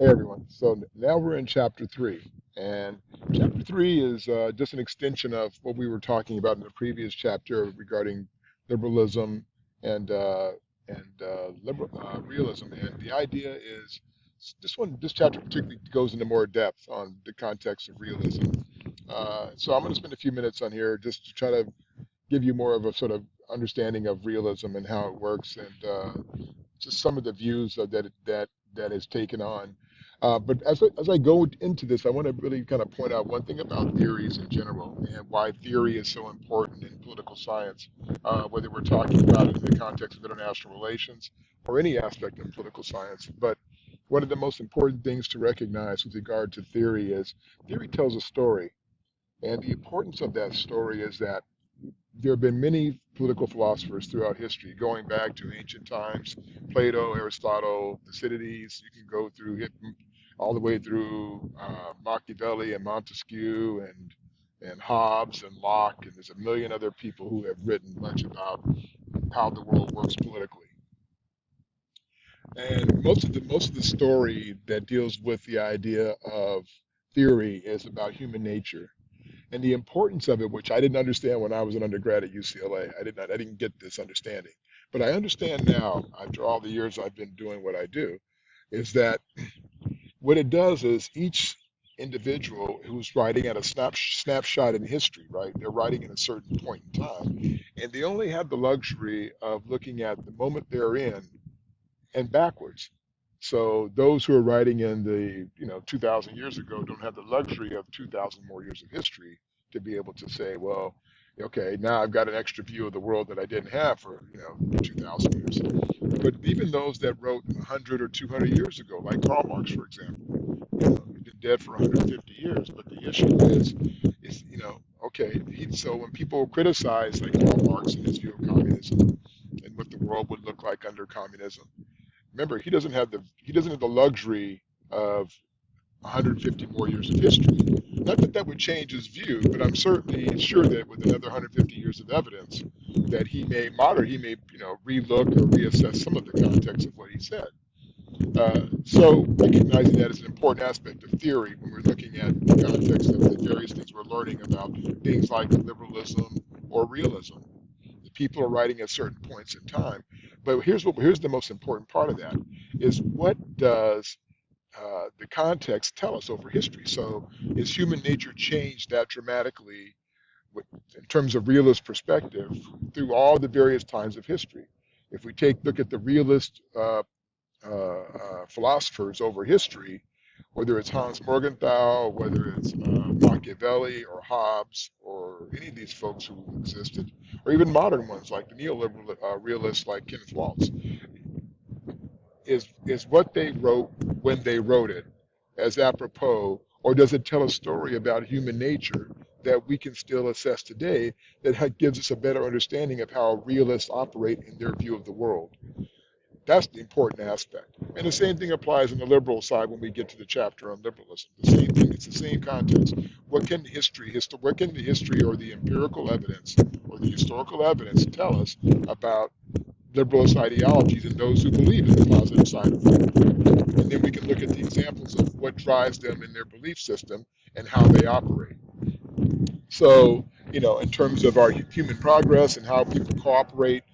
Hey everyone. So now we're in chapter three, and chapter three is just an extension of what we were talking about in the previous chapter regarding liberalism and realism. And the idea is this chapter particularly goes into more depth on the context of realism. So I'm going to spend a few minutes on here just to try to give you more of a sort of understanding of realism and how it works, and just some of the views that is taken on. But as I go into this, I want to really kind of point out one thing about theories in general and why theory is so important in political science, whether we're talking about it in the context of international relations or any aspect of political science. But one of the most important things to recognize with regard to theory is theory tells a story. And the importance of that story is that there have been many political philosophers throughout history, going back to ancient times, Plato, Aristotle, Thucydides. You can go through it all the way through Machiavelli and Montesquieu and Hobbes and Locke, and there's a million other people who have written much about how the world works politically. And most of the story that deals with the idea of theory is about human nature and the importance of it, which I didn't understand when I was an undergrad at UCLA. I didn't get this understanding, but I understand now after all the years I've been doing what I do, is that what it does is each individual who's writing at a snapshot in history, right? They're writing at a certain point in time, and they only have the luxury of looking at the moment they're in and backwards. So those who are writing in the 2,000 years ago don't have the luxury of 2,000 more years of history to be able to say, well, okay, now I've got an extra view of the world that I didn't have for 2,000 years. But even those that wrote 100 or 200 years ago, like Karl Marx, for example, he's been dead for 150 years. But the issue is okay. So when people criticize like Karl Marx and his view of communism and what the world would look like under communism, remember, he doesn't have the luxury of 150 more years of history. Not that that would change his view, but I'm certainly sure that with another 150 years of evidence, that he may relook or reassess some of the context of what he said. So recognizing that is an important aspect of theory when we're looking at the context of the various things we're learning about things like liberalism or realism. The people are writing at certain points in time. But here's the most important part of that is what does the context tell us over history? So is human nature changed that dramatically in terms of realist perspective through all the various times of history? If we look at the realist philosophers over history, whether it's Hans Morgenthau, whether it's Machiavelli or Hobbes or any of these folks who existed, or even modern ones like the neoliberal realists like Kenneth Waltz, is what they wrote when they wrote it as apropos, or does it tell a story about human nature that we can still assess today that gives us a better understanding of how realists operate in their view of the world? That's the important aspect. And the same thing applies on the liberal side when we get to the chapter on liberalism. The same thing, it's the same context. What can the history or the empirical evidence or the historical evidence tell us about liberalist ideologies and those who believe in the positive side of it? And then we can look at the examples of what drives them in their belief system and how they operate. So, in terms of our human progress and how people cooperate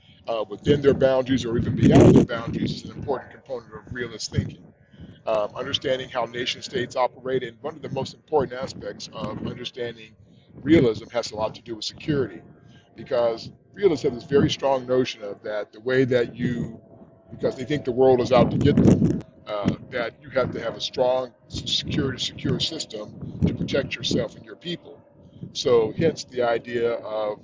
within their boundaries or even beyond their boundaries is an important component of realist thinking. Understanding how nation states operate, and one of the most important aspects of understanding realism has a lot to do with security, because realists have this very strong notion of that the way that because they think the world is out to get them, that you have to have a strong, secure system to protect yourself and your people. So, hence the idea of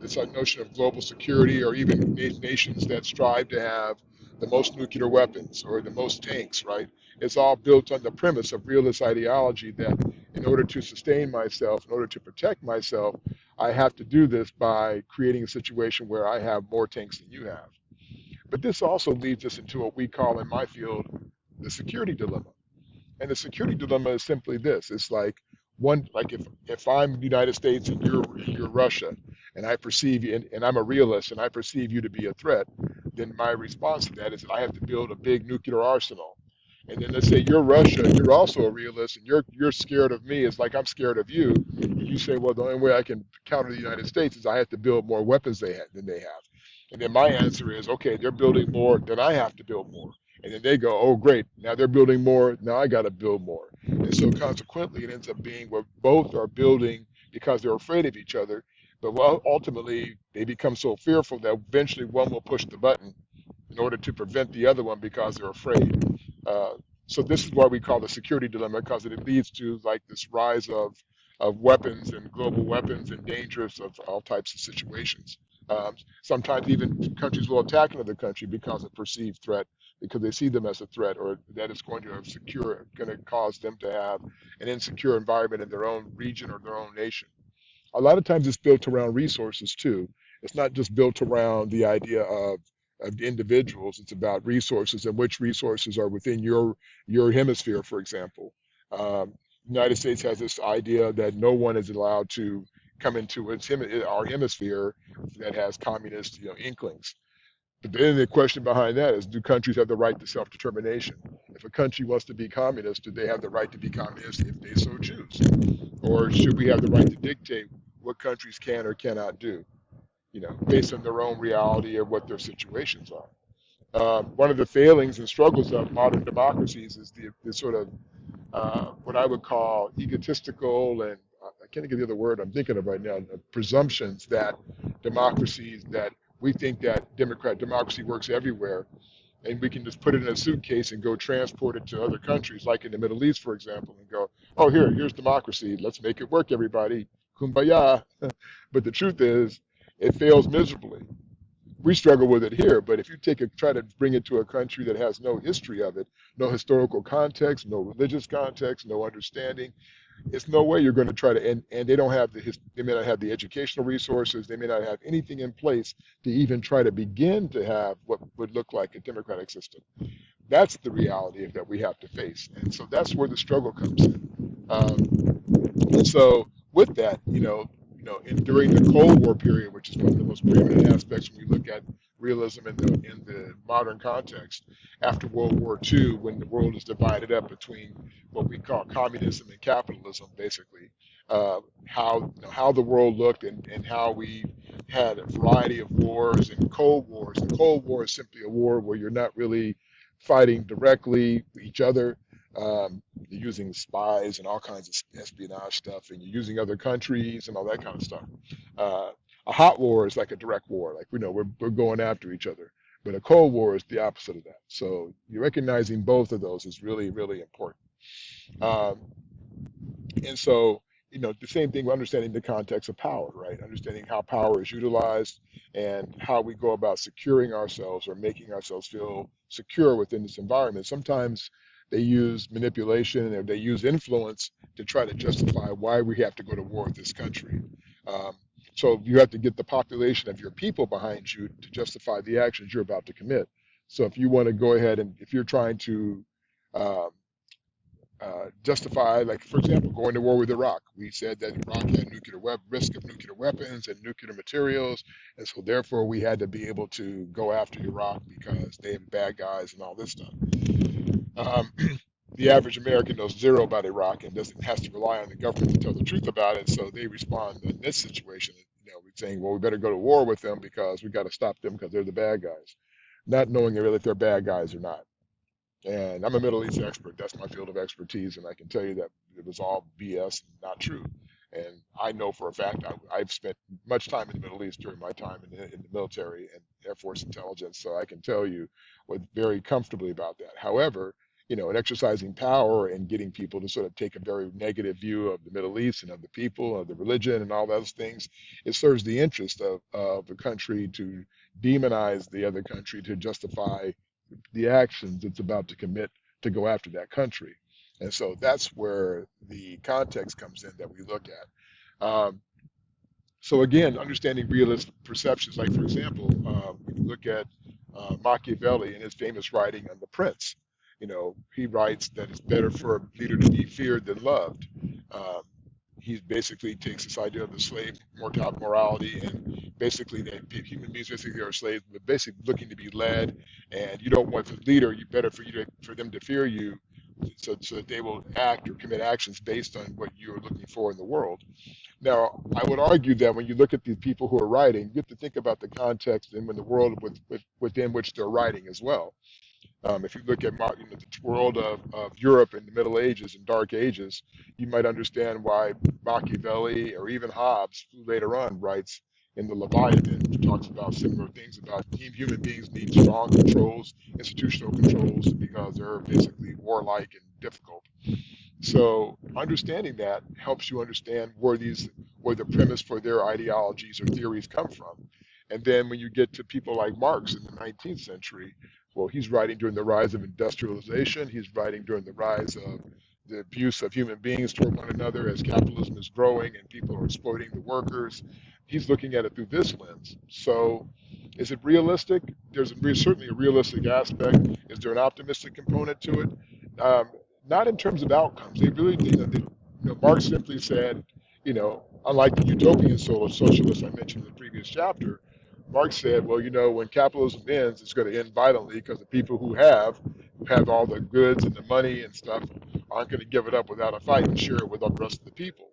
this notion of global security, or even nations that strive to have the most nuclear weapons or the most tanks, right? It's all built on the premise of realist ideology that in order to sustain myself, in order to protect myself, I have to do this by creating a situation where I have more tanks than you have. But this also leads us into what we call in my field the security dilemma. And the security dilemma is simply this: it's like if I'm the United States and you're Russia, and I perceive you, and I'm a realist, and I perceive you to be a threat, then my response to that is that I have to build a big nuclear arsenal. And then let's say you're Russia, you're also a realist, and you're scared of me. It's like I'm scared of you. And you say, well, the only way I can counter the United States is I have to build more weapons than they have. And then my answer is, okay, they're building more, then I have to build more. And then they go, oh, great, now they're building more, now I got to build more. And so consequently, it ends up being where both are building because they're afraid of each other. But well, ultimately, they become so fearful that eventually one will push the button in order to prevent the other one because they're afraid. Uh, so this is why we call the security dilemma, because it leads to like this rise of weapons and global weapons and dangers of all types of situations. Sometimes even countries will attack another country because of perceived threat, because they see them as a threat, or that it's going to cause them to have an insecure environment in their own region or their own nation. A lot of times it's built around resources too. It's not just built around the idea of individuals. It's about resources and which resources are within your hemisphere, for example. The United States has this idea that no one is allowed to come into our hemisphere that has communist, inklings. But then the question behind that is, do countries have the right to self-determination? If a country wants to be communist, do they have the right to be communist if they so choose? Or should we have the right to dictate what countries can or cannot do, based on their own reality or what their situations are? One of the failings and struggles of modern democracies is the sort of what I would call egotistical and I can't think of the other word I'm thinking of right now, presumptions that we think that democracy works everywhere, and we can just put it in a suitcase and go transport it to other countries, like in the Middle East, for example, and go, oh, here's democracy. Let's make it work, everybody. Kumbaya. But the truth is, it fails miserably. We struggle with it here, but if you try to bring it to a country that has no history of it, no historical context, no religious context, no understanding, it's no way you're going to try to, and they don't have they may not have the educational resources, they may not have anything in place to even try to begin to have what would look like a democratic system. That's the reality that we have to face, and so that's where the struggle comes in. And so with that, during the Cold War period, which is one of the most preeminent aspects when we look at realism in the modern context, after World War II, when the world is divided up between what we call communism and capitalism, basically, how the world looked and how we had a variety of wars and Cold Wars. The Cold War is simply a war where you're not really fighting directly each other. You're using spies and all kinds of espionage stuff, and you're using other countries and all that kind of stuff. Uh, a hot war is like a direct war, like we're going after each other. But a cold war is the opposite of that. So you're recognizing both of those is really, really important. Um, and so, the same thing with understanding the context of power, right? Understanding how power is utilized and how we go about securing ourselves or making ourselves feel secure within this environment. Sometimes they use manipulation or they use influence to try to justify why we have to go to war with this country. Um, so you have to get the population of your people behind you to justify the actions you're about to commit. So if you want to go ahead and if you're trying to um, justify, like for example, going to war with Iraq. We said that Iraq had risk of nuclear weapons and nuclear materials, and so therefore we had to be able to go after Iraq because they have bad guys and all this stuff. Um, the average American knows zero about Iraq and doesn't has to rely on the government to tell the truth about it. So they respond in this situation, we're saying, well, we better go to war with them because we got to stop them because they're the bad guys, not knowing really if they're bad guys or not. And I'm a Middle East expert. That's my field of expertise. And I can tell you that it was all BS and not true. And I know for a fact I've spent much time in the Middle East during my time in the military and Air Force intelligence. So I can tell you very comfortably about that. However, in exercising power and getting people to sort of take a very negative view of the Middle East and of the people, of the religion and all those things, it serves the interest of the country to demonize the other country to justify the actions it's about to commit to go after that country. And so that's where the context comes in that we look at. So again, understanding realist perceptions, like for example, if you look at Machiavelli in his famous writing on The Prince, he writes that it's better for a leader to be feared than loved. Um, he basically takes this idea of the slave morality and basically that human beings basically are slaves, but basically looking to be led, and you don't want the leader. You better for them to fear you, so that they will act or commit actions based on what you're looking for in the world. Now, I would argue that when you look at the people who are writing, you have to think about the context and when the world within which they're writing as well. If you look at the world of Europe in the Middle Ages and Dark Ages, you might understand why Machiavelli or even Hobbes, who later on writes in the Leviathan, talks about similar things about human beings need strong controls, institutional controls, because they're basically warlike and difficult. So understanding that helps you understand where the premise for their ideologies or theories come from. And then when you get to people like Marx in the 19th century, well, he's writing during the rise of industrialization. He's writing during the rise of the abuse of human beings toward one another as capitalism is growing and people are exploiting the workers. He's looking at it through this lens. So is it realistic? Certainly a realistic aspect. Is there an optimistic component to it? Not in terms of outcomes. They really, Marx simply said, unlike the utopian socialists I mentioned in the previous chapter, Marx said, well, when capitalism ends, it's going to end violently because the people who have all the goods and the money and stuff, aren't going to give it up without a fight and share it with the rest of the people.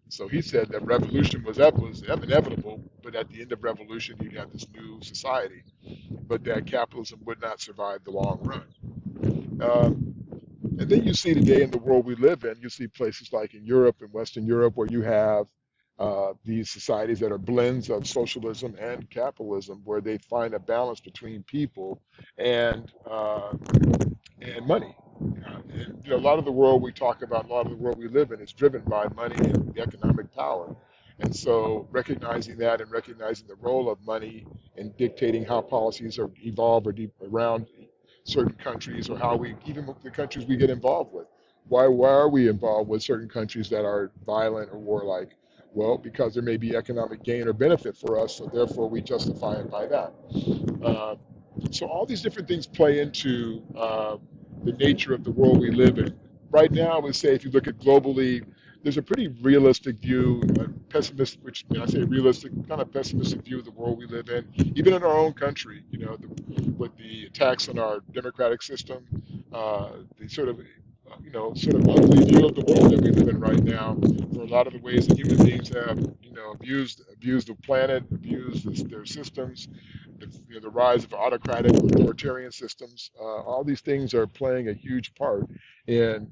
So he said that revolution was inevitable, but at the end of revolution, you'd have this new society, but that capitalism would not survive the long run. And then you see today in the world we live in, you see places like in Europe and Western Europe where you have these societies that are blends of socialism and capitalism, where they find a balance between people and money. And a lot of the world we talk about, a lot of the world we live in, is driven by money and the economic power. And so recognizing that and recognizing the role of money in dictating how policies are evolve around certain countries, or how even the countries we get involved with. Why are we involved with certain countries that are violent or warlike? Well, because there may be economic gain or benefit for us, so therefore we justify it by that. Uh, so all these different things play into the nature of the world we live in. Right now, I would say if you look at globally, there's a pretty realistic view, pessimistic, which when I say realistic, kind of pessimistic view of the world we live in, even in our own country. With the attacks on our democratic system, the sort of ugly view of the world that we live in right now, for a lot of the ways that human beings have, abused the planet, abused their systems, the rise of autocratic authoritarian systems. All these things are playing a huge part in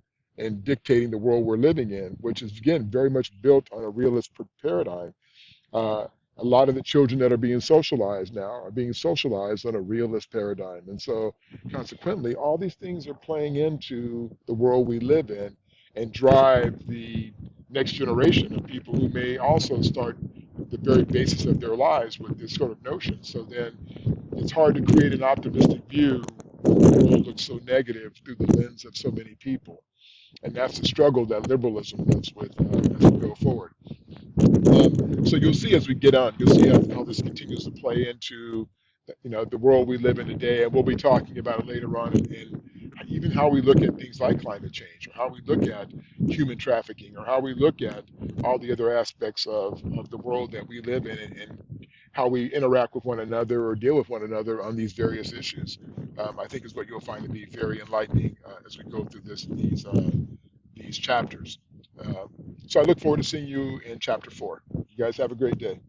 dictating the world we're living in, which is again very much built on a realist paradigm. Uh, a lot of the children that are being socialized now are being socialized on a realist paradigm. And so consequently, all these things are playing into the world we live in and drive the next generation of people who may also start the very basis of their lives with this sort of notion. So then it's hard to create an optimistic view when the world looks so negative through the lens of so many people. And that's the struggle that liberalism lives with as we go forward. So you'll see as we get on, you'll see how this continues to play into the world we live in today, and we'll be talking about it later on, and even how we look at things like climate change, or how we look at human trafficking, or how we look at all the other aspects of the world that we live in, and how we interact with one another or deal with one another on these various issues. I think is what you'll find to be very enlightening as we go through these chapters. Uh, so I look forward to seeing you in chapter 4. You guys have a great day.